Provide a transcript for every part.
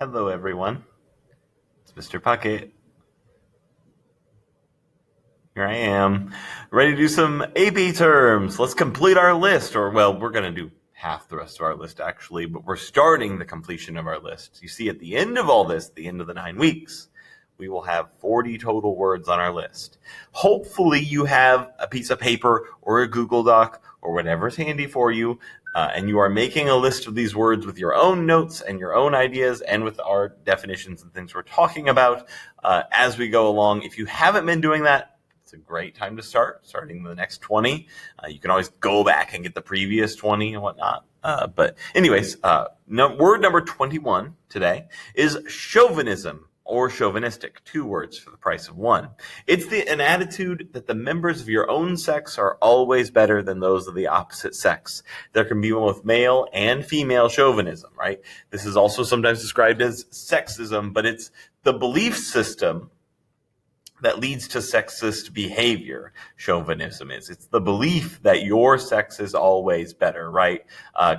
Hello, everyone. It's Mr. Puckett. Here I am, ready to do some AP terms. Let's complete our list, we're going to do half the rest of our list, actually, but we're starting the completion of our list. You see, at the end of all this, the end of the 9 weeks, we will have 40 total words on our list. Hopefully, you have a piece of paper or a Google Doc or whatever's handy for you, and you are making a list of these words with your own notes and your own ideas and with our definitions and things we're talking about as we go along. If you haven't been doing that, it's a great time to starting the next 20. You can always go back and get the previous 20 and whatnot. But anyways, word number 21 today is chauvinism or chauvinistic, 2 words for the price of 1. It's an attitude that the members of your own sex are always better than those of the opposite sex. There can be both male and female chauvinism, right? This is also sometimes described as sexism, but it's the belief system that leads to sexist behavior. Chauvinism is. It's the belief that your sex is always better, right?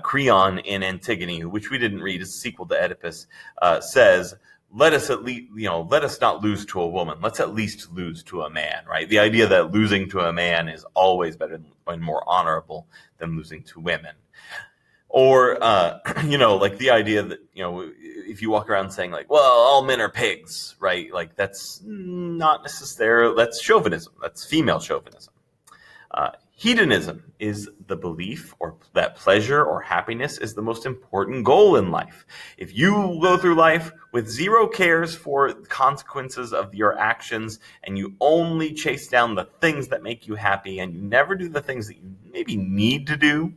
Creon in Antigone, which we didn't read, is a sequel to Oedipus, says, let us not lose to a woman. Let's at least lose to a man, right? The idea that losing to a man is always better and more honorable than losing to women. Or, like the idea that, if you walk around saying like, well, all men are pigs, right? Like that's not necessarily, that's chauvinism. That's female chauvinism. Hedonism is the belief or that pleasure or happiness is the most important goal in life. If you go through life with zero cares for the consequences of your actions and you only chase down the things that make you happy and you never do the things that you maybe need to do,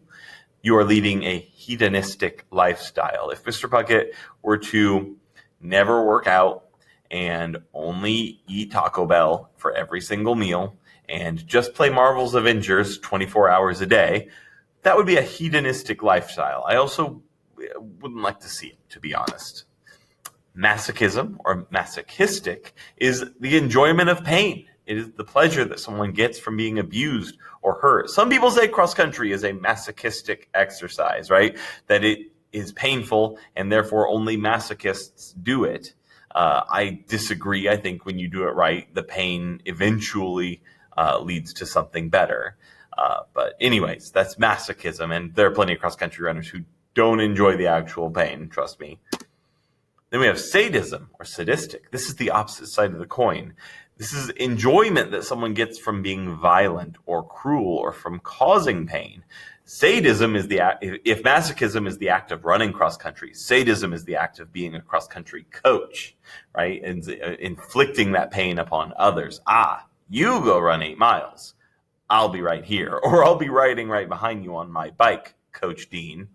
you are leading a hedonistic lifestyle. If Mr. Puckett were to never work out and only eat Taco Bell for every single meal and just play Marvel's Avengers 24 hours a day, that would be a hedonistic lifestyle. I also wouldn't like to see it, to be honest. Masochism or masochistic is the enjoyment of pain. It is the pleasure that someone gets from being abused or hurt. Some people say cross country is a masochistic exercise, right? That it is painful and therefore only masochists do it. I disagree. I think when you do it right, the pain eventually leads to something better. But anyways, that's masochism. And there are plenty of cross country runners who don't enjoy the actual pain, trust me. Then we have sadism or sadistic. This is the opposite side of the coin. This is enjoyment that someone gets from being violent or cruel or from causing pain. Sadism is if masochism is the act of running cross country, sadism is the act of being a cross country coach, right? And inflicting that pain upon others. You go run 8 miles. I'll be right here, or I'll be riding right behind you on my bike, Coach Dean.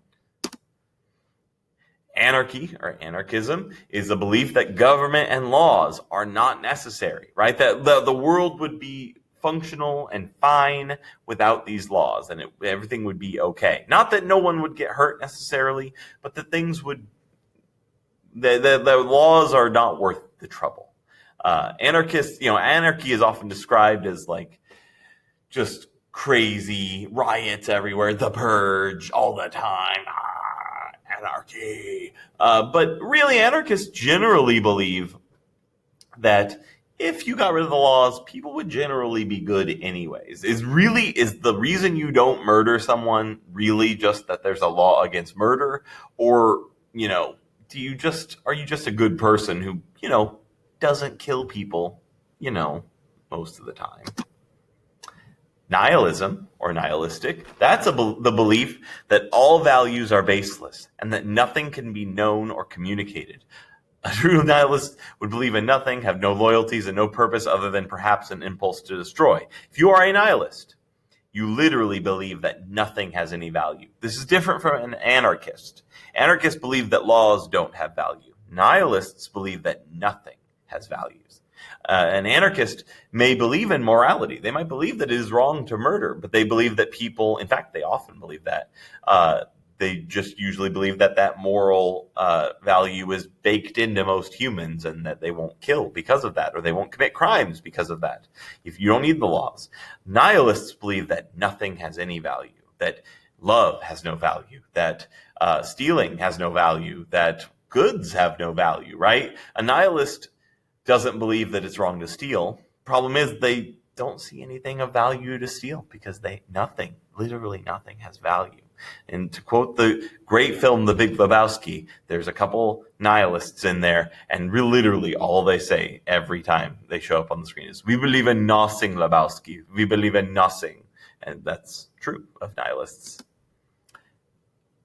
Anarchy or anarchism is the belief that government and laws are not necessary, right? That the world would be functional and fine without these laws and everything would be okay. Not that no one would get hurt necessarily, but that things would, the laws are not worth the trouble. Anarchy is often described as like just crazy riots everywhere, the purge all the time. Anarchy. But really, anarchists generally believe that if you got rid of the laws, people would generally be good anyways. Is the reason you don't murder someone really just that there's a law against murder? Or, are you just a good person who, doesn't kill people, most of the time? Nihilism or nihilistic, that's the belief that all values are baseless and that nothing can be known or communicated. A true nihilist would believe in nothing, have no loyalties, and no purpose other than perhaps an impulse to destroy. If you are a nihilist, you literally believe that nothing has any value. This is different from an anarchist. Anarchists believe that laws don't have value. Nihilists believe that nothing has values. An anarchist may believe in morality. They might believe that it is wrong to murder, but they believe that people, in fact, they often believe that. They just usually believe that moral value is baked into most humans and that they won't kill because of that, or they won't commit crimes because of that. If you don't need the laws. Nihilists believe that nothing has any value, that love has no value, that stealing has no value, that goods have no value, right? A nihilist doesn't believe that it's wrong to steal. Problem is they don't see anything of value to steal because literally nothing has value. And to quote the great film, The Big Lebowski, there's a couple nihilists in there, and literally all they say every time they show up on the screen is, "We believe in nothing, Lebowski. We believe in nothing." And that's true of nihilists.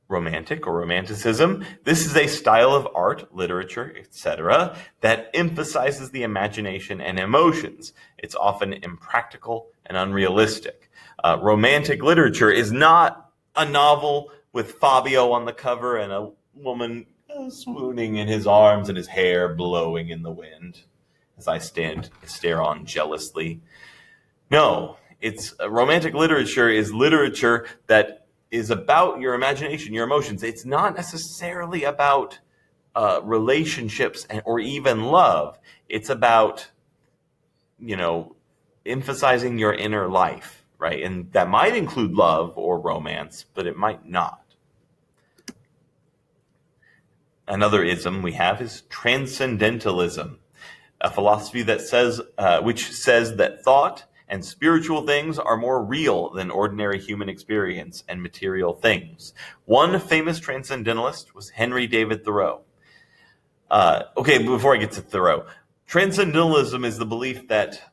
Romantic or romanticism. This is a style of art, literature, etc., that emphasizes the imagination and emotions. It's often impractical and unrealistic. Romantic literature is not a novel with Fabio on the cover and a woman swooning in his arms and his hair blowing in the wind as I stare on jealously. No, it's romantic literature is literature that is about your imagination, your emotions. It's not necessarily about relationships or even love. It's about, emphasizing your inner life, right? And that might include love or romance, but it might not. Another ism we have is transcendentalism, a philosophy that which says that thought and spiritual things are more real than ordinary human experience and material things. One famous transcendentalist was Henry David Thoreau. Before I get to Thoreau, transcendentalism is the belief that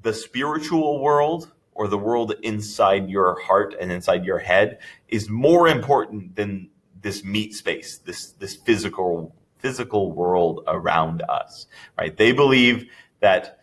the spiritual world, or the world inside your heart and inside your head, is more important than this meat space, this physical world around us, right? They believe that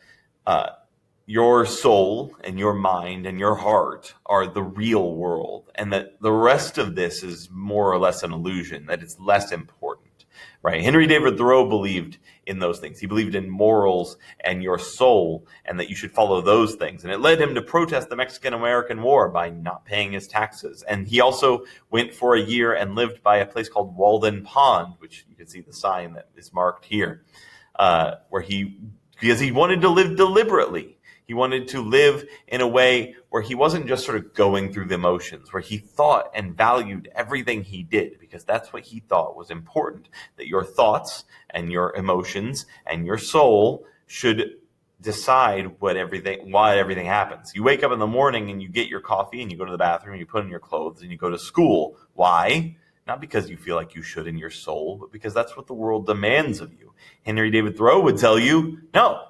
your soul and your mind and your heart are the real world, and that the rest of this is more or less an illusion, that it's less important, right? Henry David Thoreau believed in those things. He believed in morals and your soul, and that you should follow those things. And it led him to protest the Mexican-American War by not paying his taxes. And he also went for a year and lived by a place called Walden Pond, which you can see the sign that is marked here, because he wanted to live deliberately. He wanted to live in a way where he wasn't just sort of going through the motions, where he thought and valued everything he did, because that's what he thought was important, that your thoughts and your emotions and your soul should decide why everything happens. You wake up in the morning and you get your coffee and you go to the bathroom and you put on your clothes and you go to school. Why? Not because you feel like you should in your soul, but because that's what the world demands of you. Henry David Thoreau would tell you, no.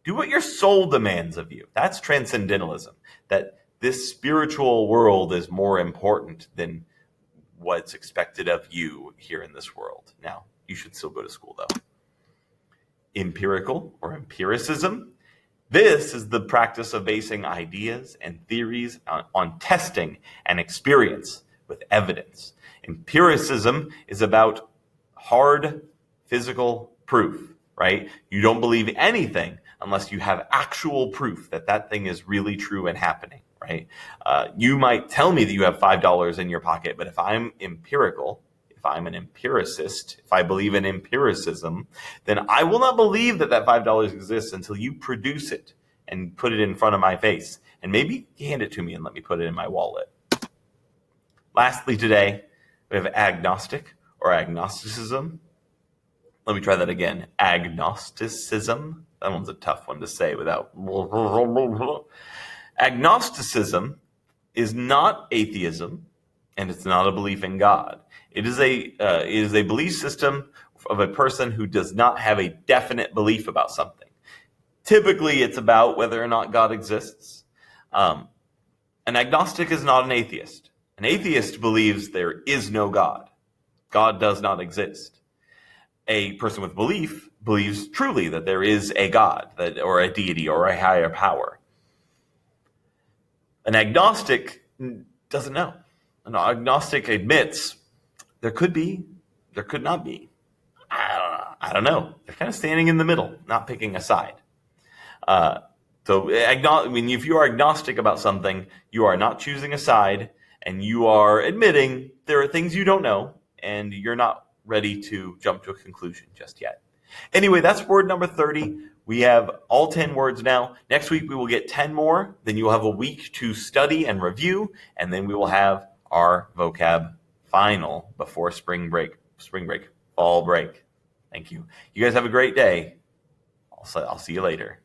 Do what your soul demands of you. That's transcendentalism, that this spiritual world is more important than what's expected of you here in this world. Now, you should still go to school, though. Empirical or empiricism. This is the practice of basing ideas and theories on testing and experience with evidence. Empiricism is about hard physical proof, right? You don't believe anything unless you have actual proof that thing is really true and happening, right? You might tell me that you have $5 in your pocket, but if I'm empirical, if I'm an empiricist, if I believe in empiricism, then I will not believe that $5 exists until you produce it and put it in front of my face. And maybe hand it to me and let me put it in my wallet. Lastly today, we have agnostic or agnosticism. Let me try that again. Agnosticism. That one's a tough one to say without. Agnosticism is not atheism, and it's not a belief in God. It is a belief system of a person who does not have a definite belief about something. Typically, it's about whether or not God exists. An agnostic is not an atheist. An atheist believes there is no God. God does not exist. A person with belief believes truly that there is a God, or a deity, or a higher power. An agnostic doesn't know. An agnostic admits there could be, there could not be. I don't know. They're kind of standing in the middle, not picking a side. If you are agnostic about something, you are not choosing a side, and you are admitting there are things you don't know, and you're not ready to jump to a conclusion just yet. Anyway, that's word number 30. We have all 10 words now. Next week, we will get 10 more. Then you will have a week to study and review, and then we will have our vocab final before fall break. Thank you. You guys have a great day. I'll see you later.